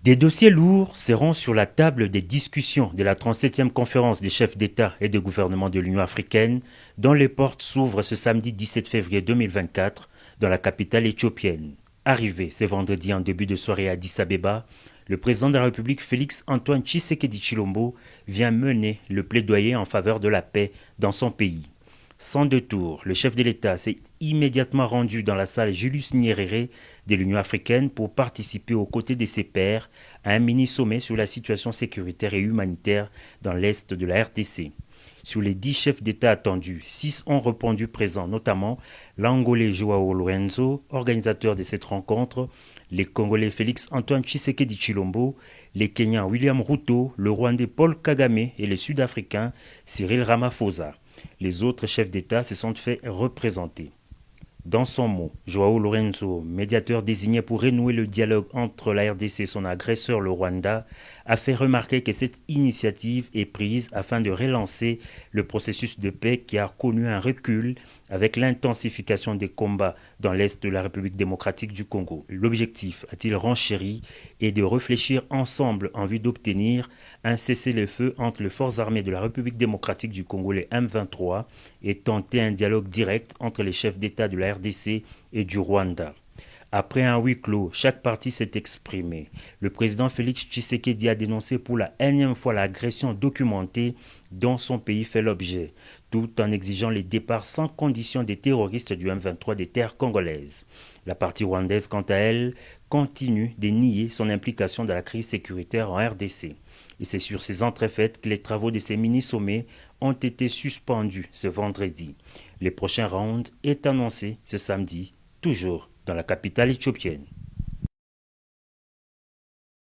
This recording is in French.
Des dossiers lourds seront sur la table des discussions de la 37e conférence des chefs d'État et de gouvernement de l'Union africaine, dont les portes s'ouvrent ce samedi 17 février 2024 dans la capitale éthiopienne. Arrivé ce vendredi en début de soirée à Addis Abeba, le président de la République Félix Antoine Tshisekedi Tshilombo vient mener le plaidoyer en faveur de la paix dans son pays. Sans détour, le chef de l'État s'est immédiatement rendu dans la salle Julius Nyerere de l'Union africaine pour participer aux côtés de ses pairs à un mini-sommet sur la situation sécuritaire et humanitaire dans l'est de la RDC. Sur les 10 chefs d'État attendus, 6 ont répondu présents, notamment l'Angolais Joao Lorenzo, organisateur de cette rencontre, les Congolais Félix Antoine Tshisekedi Tshilombo, les Kenyans William Ruto, le Rwandais Paul Kagame et les Sud-Africains Cyril Ramaphosa. Les autres chefs d'État se sont fait représenter. Dans son mot, Joao Lorenzo, médiateur désigné pour renouer le dialogue entre la RDC et son agresseur le Rwanda, a fait remarquer que cette initiative est prise afin de relancer le processus de paix qui a connu un recul avec l'intensification des combats dans l'est de la République démocratique du Congo. L'objectif, a-t-il renchéri, est de réfléchir ensemble en vue d'obtenir un cessez-le-feu entre les forces armées de la République démocratique du Congo, les M23, et tenter un dialogue direct entre les chefs d'État de la RDC et du Rwanda. Après un huis clos, chaque parti s'est exprimé. Le président Félix Tshisekedi a dénoncé pour la énième fois l'agression documentée dont son pays fait l'objet, tout en exigeant les départs sans condition des terroristes du M23 des terres congolaises. La partie rwandaise, quant à elle, continue de nier son implication dans la crise sécuritaire en RDC. Et c'est sur ces entrefaites que les travaux de ces mini-sommets ont été suspendus ce vendredi. Le prochain round est annoncé ce samedi, toujours dans la capitale éthiopienne.